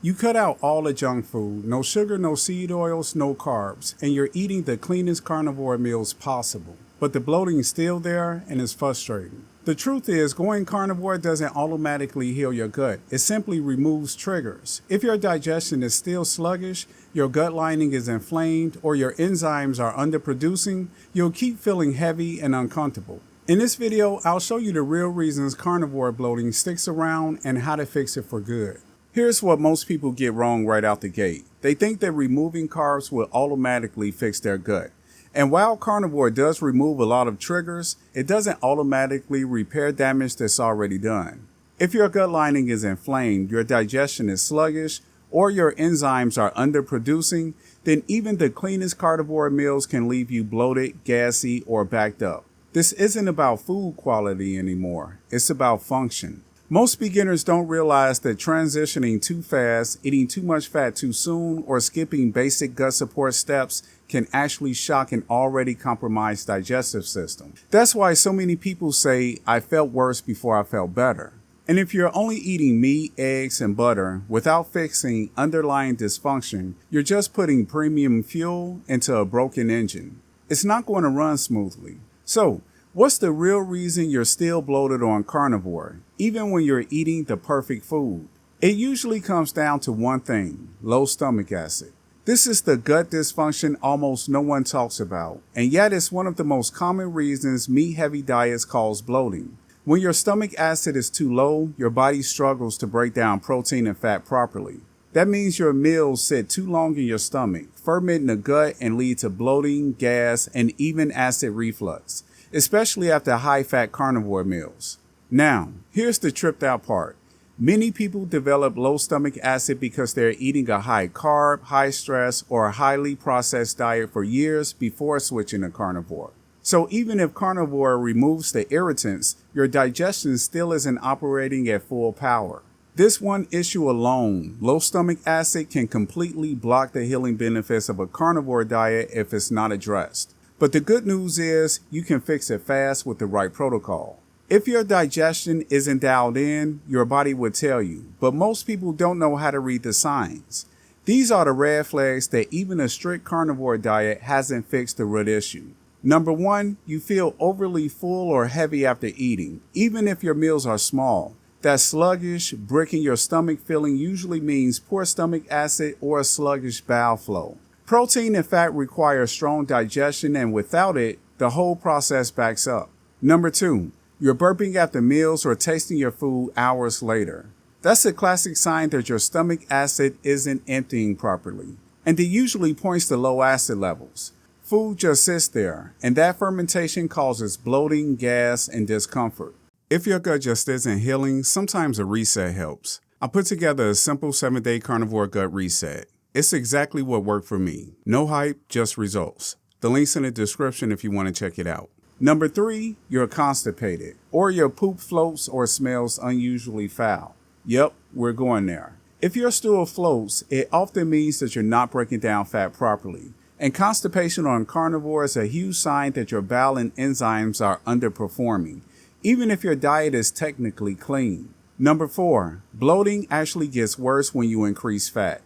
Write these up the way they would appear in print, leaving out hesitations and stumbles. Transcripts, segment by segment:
You cut out all the junk food, no sugar, no seed oils, no carbs, and you're eating the cleanest carnivore meals possible. But the bloating is still there and it's frustrating. The truth is, going carnivore doesn't automatically heal your gut. It simply removes triggers. If your digestion is still sluggish, your gut lining is inflamed, or your enzymes are underproducing, you'll keep feeling heavy and uncomfortable. In this video, I'll show you the real reasons carnivore bloating sticks around and how to fix it for good. Here's what most people get wrong right out the gate. They think that removing carbs will automatically fix their gut. And while carnivore does remove a lot of triggers, it doesn't automatically repair damage that's already done. If your gut lining is inflamed, your digestion is sluggish, or your enzymes are underproducing, then even the cleanest carnivore meals can leave you bloated, gassy, or backed up. This isn't about food quality anymore. It's about function. Most beginners don't realize that transitioning too fast, eating too much fat too soon, or skipping basic gut support steps can actually shock an already compromised digestive system. That's why so many people say, I felt worse before I felt better. And if you're only eating meat, eggs, and butter without fixing underlying dysfunction, you're just putting premium fuel into a broken engine. It's not going to run smoothly. So, what's the real reason you're still bloated on carnivore, even when you're eating the perfect food? It usually comes down to one thing: low stomach acid. This is the gut dysfunction almost no one talks about, and yet it's one of the most common reasons meat-heavy diets cause bloating. When your stomach acid is too low, your body struggles to break down protein and fat properly. That means your meals sit too long in your stomach, ferment in the gut, and lead to bloating, gas, and even acid reflux, especially after high-fat carnivore meals. Now, here's the tripped out part. Many people develop low stomach acid because they're eating a high-carb, high-stress, or highly processed diet for years before switching to carnivore. So even if carnivore removes the irritants, your digestion still isn't operating at full power. This one issue alone, low stomach acid, can completely block the healing benefits of a carnivore diet if it's not addressed. But the good news is you can fix it fast with the right protocol. If your digestion isn't dialed in, your body would tell you, but most people don't know how to read the signs. These are the red flags that even a strict carnivore diet hasn't fixed the root issue. Number 1, you feel overly full or heavy after eating, even if your meals are small. That sluggish, bricking your stomach feeling usually means poor stomach acid or a sluggish bile flow. Protein and fat require strong digestion, and without it, the whole process backs up. Number 2, you're burping after meals or tasting your food hours later. That's a classic sign that your stomach acid isn't emptying properly, and it usually points to low acid levels. Food just sits there, and that fermentation causes bloating, gas, and discomfort. If your gut just isn't healing, sometimes a reset helps. I put together a simple 7-day carnivore gut reset. It's exactly what worked for me. No hype, just results. The link's in the description if you want to check it out. Number 3, you're constipated, or your poop floats or smells unusually foul. Yep, we're going there. If your stool floats, it often means that you're not breaking down fat properly. And constipation on carnivore is a huge sign that your bile and enzymes are underperforming, even if your diet is technically clean. Number 4, bloating actually gets worse when you increase fat.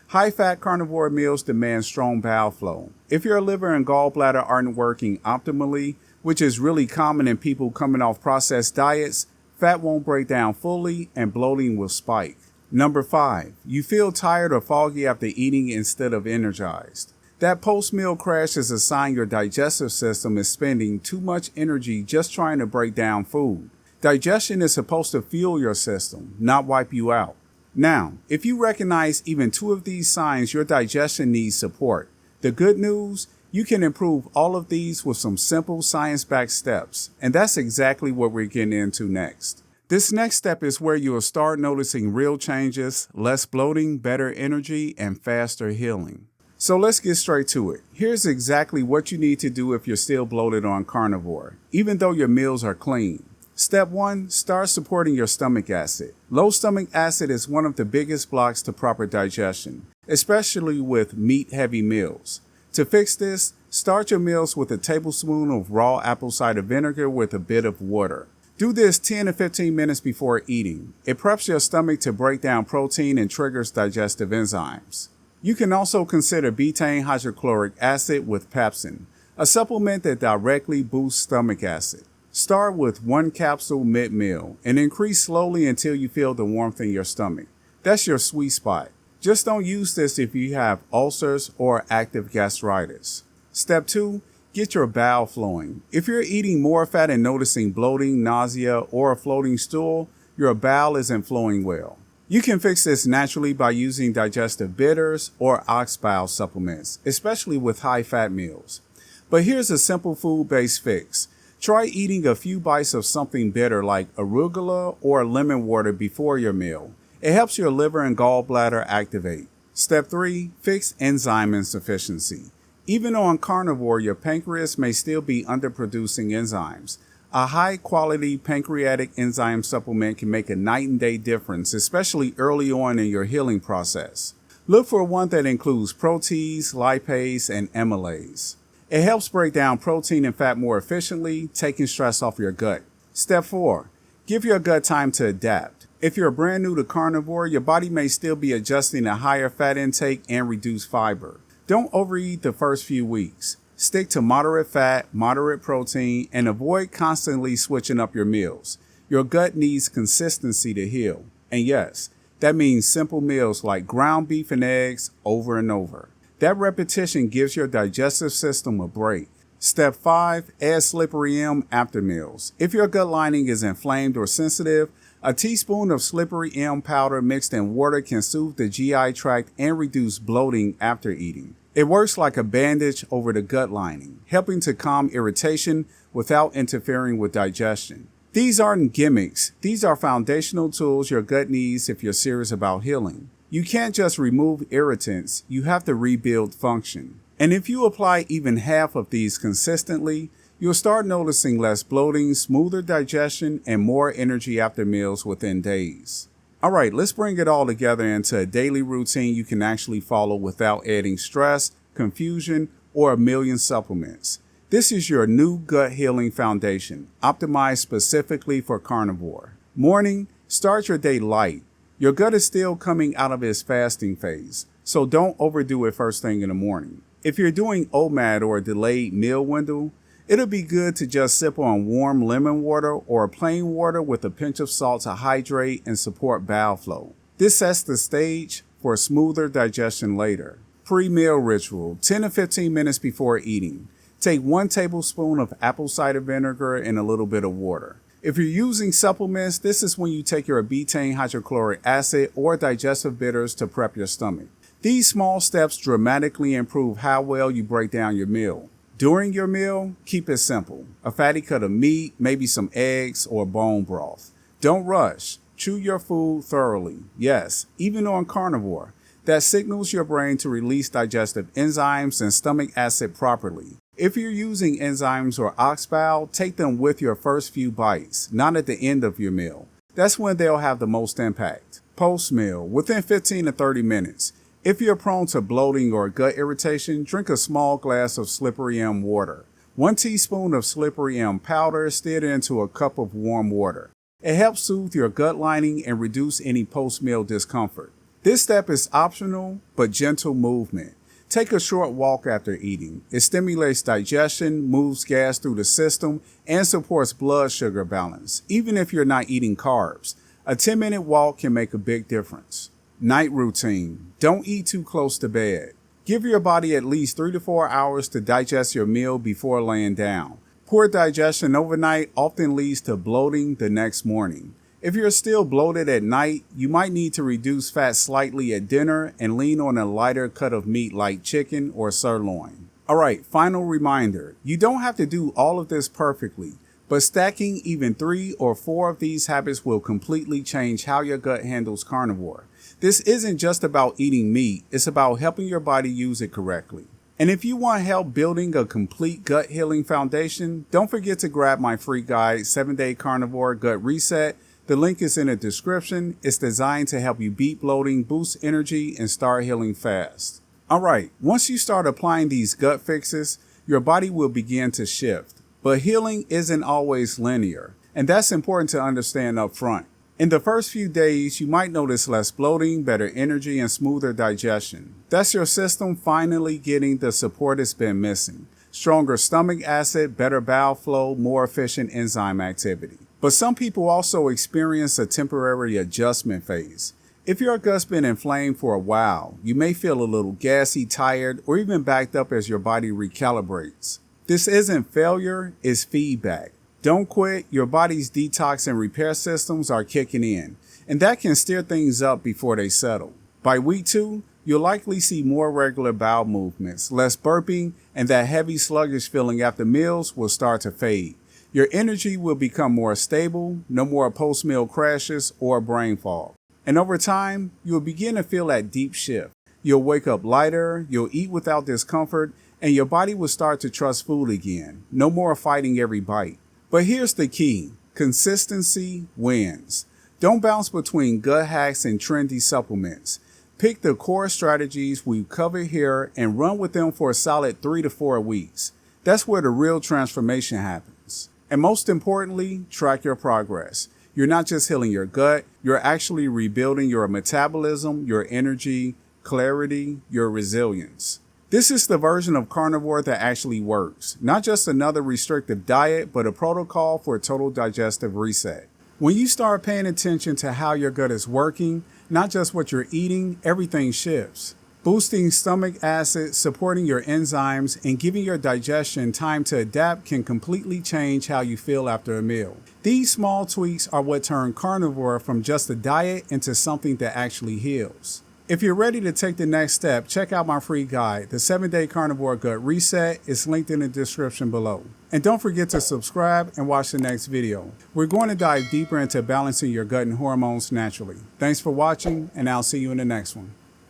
High-fat carnivore meals demand strong bile flow. If your liver and gallbladder aren't working optimally, which is really common in people coming off processed diets, fat won't break down fully and bloating will spike. Number 5, you feel tired or foggy after eating instead of energized. That post-meal crash is a sign your digestive system is spending too much energy just trying to break down food. Digestion is supposed to fuel your system, not wipe you out. Now, if you recognize even 2 of these signs, your digestion needs support. The good news: you can improve all of these with some simple science-backed steps, and that's exactly what we're getting into next. This next step is where you'll start noticing real changes: less bloating, better energy, and faster healing. So let's get straight to it. Here's exactly what you need to do if you're still bloated on carnivore, even though your meals are clean. Step 1, start supporting your stomach acid. Low stomach acid is one of the biggest blocks to proper digestion, especially with meat-heavy meals. To fix this, start your meals with a tablespoon of raw apple cider vinegar with a bit of water. Do this 10 to 15 minutes before eating. It preps your stomach to break down protein and triggers digestive enzymes. You can also consider betaine hydrochloric acid with pepsin, a supplement that directly boosts stomach acid. Start with 1 capsule mid-meal and increase slowly until you feel the warmth in your stomach. That's your sweet spot. Just don't use this if you have ulcers or active gastritis. Step 2. Get your bile flowing. If you're eating more fat and noticing bloating, nausea, or a floating stool, your bile isn't flowing well. You can fix this naturally by using digestive bitters or ox bile supplements, especially with high-fat meals. But here's a simple food-based fix. Try eating a few bites of something bitter like arugula or lemon water before your meal. It helps your liver and gallbladder activate. Step 3. Fix enzyme insufficiency. Even on carnivore, your pancreas may still be underproducing enzymes. A high-quality pancreatic enzyme supplement can make a night and day difference, especially early on in your healing process. Look for one that includes protease, lipase, and amylase. It helps break down protein and fat more efficiently, taking stress off your gut. Step 4. Give your gut time to adapt. If you're brand new to carnivore, your body may still be adjusting to higher fat intake and reduced fiber. Don't overeat the first few weeks. Stick to moderate fat, moderate protein, and avoid constantly switching up your meals. Your gut needs consistency to heal. And yes, that means simple meals like ground beef and eggs over and over. That repetition gives your digestive system a break. Step 5. Add slippery M after meals. If your gut lining is inflamed or sensitive, a teaspoon of slippery M powder mixed in water can soothe the GI tract and reduce bloating after eating. It works like a bandage over the gut lining, helping to calm irritation without interfering with digestion. These aren't gimmicks. These are foundational tools your gut needs if you're serious about healing. You can't just remove irritants, you have to rebuild function. And if you apply even half of these consistently, you'll start noticing less bloating, smoother digestion, and more energy after meals within days. Alright, let's bring it all together into a daily routine you can actually follow without adding stress, confusion, or a million supplements. This is your new gut healing foundation, optimized specifically for carnivore. Morning, start your day light. Your gut is still coming out of its fasting phase, so don't overdo it first thing in the morning. If you're doing OMAD or a delayed meal window, it'll be good to just sip on warm lemon water or plain water with a pinch of salt to hydrate and support bile flow. This sets the stage for smoother digestion later. Pre-meal ritual, 10 to 15 minutes before eating. Take 1 tablespoon of apple cider vinegar and a little bit of water. If you're using supplements, this is when you take your betaine hydrochloric acid or digestive bitters to prep your stomach. These small steps dramatically improve how well you break down your meal. During your meal, keep it simple. A fatty cut of meat, maybe some eggs or bone broth. Don't rush. Chew your food thoroughly. Yes, even on carnivore. That signals your brain to release digestive enzymes and stomach acid properly. If you're using enzymes or ox bile, take them with your first few bites, not at the end of your meal. That's when they'll have the most impact. Post-meal, within 15 to 30 minutes. If you're prone to bloating or gut irritation, drink a small glass of slippery M water. 1 teaspoon of slippery M powder stirred into a cup of warm water. It helps soothe your gut lining and reduce any post-meal discomfort. This step is optional, but gentle movement. Take a short walk after eating. It stimulates digestion, moves gas through the system, and supports blood sugar balance, even if you're not eating carbs. A 10-minute walk can make a big difference. Night routine. Don't eat too close to bed. Give your body at least 3 to 4 hours to digest your meal before laying down. Poor digestion overnight often leads to bloating the next morning. If you're still bloated at night, you might need to reduce fat slightly at dinner and lean on a lighter cut of meat like chicken or sirloin. Alright, final reminder. You don't have to do all of this perfectly, but stacking even 3 or 4 of these habits will completely change how your gut handles carnivore. This isn't just about eating meat, it's about helping your body use it correctly. And if you want help building a complete gut healing foundation, don't forget to grab my free guide, 7-Day Carnivore Gut Reset. The link is in the description. It's designed to help you beat bloating, boost energy, and start healing fast. Alright, once you start applying these gut fixes, your body will begin to shift. But healing isn't always linear. and that's important to understand up front. In the first few days, you might notice less bloating, better energy, and smoother digestion. That's your system finally getting the support it's been missing. Stronger stomach acid, better bowel flow, more efficient enzyme activity. But some people also experience a temporary adjustment phase. If your gut's been inflamed for a while, you may feel a little gassy, tired, or even backed up as your body recalibrates. This isn't failure, it's feedback. Don't quit, your body's detox and repair systems are kicking in, and that can steer things up before they settle. By week 2, you'll likely see more regular bowel movements, less burping, and that heavy sluggish feeling after meals will start to fade. Your energy will become more stable, no more post-meal crashes or brain fog. And over time, you'll begin to feel that deep shift. You'll wake up lighter, you'll eat without discomfort, and your body will start to trust food again. No more fighting every bite. But here's the key. Consistency wins. Don't bounce between gut hacks and trendy supplements. Pick the core strategies we've covered here and run with them for a solid 3 to 4 weeks. That's where the real transformation happens. And most importantly, track your progress. You're not just healing your gut, you're actually rebuilding your metabolism, your energy, clarity, your resilience. This is the version of carnivore that actually works. Not just another restrictive diet, but a protocol for a total digestive reset. When you start paying attention to how your gut is working, not just what you're eating, everything shifts. Boosting stomach acid, supporting your enzymes, and giving your digestion time to adapt can completely change how you feel after a meal. These small tweaks are what turn carnivore from just a diet into something that actually heals. If you're ready to take the next step, check out my free guide, The 7-Day Carnivore Gut Reset. It's linked in the description below. And don't forget to subscribe and watch the next video. We're going to dive deeper into balancing your gut and hormones naturally. Thanks for watching, and I'll see you in the next one.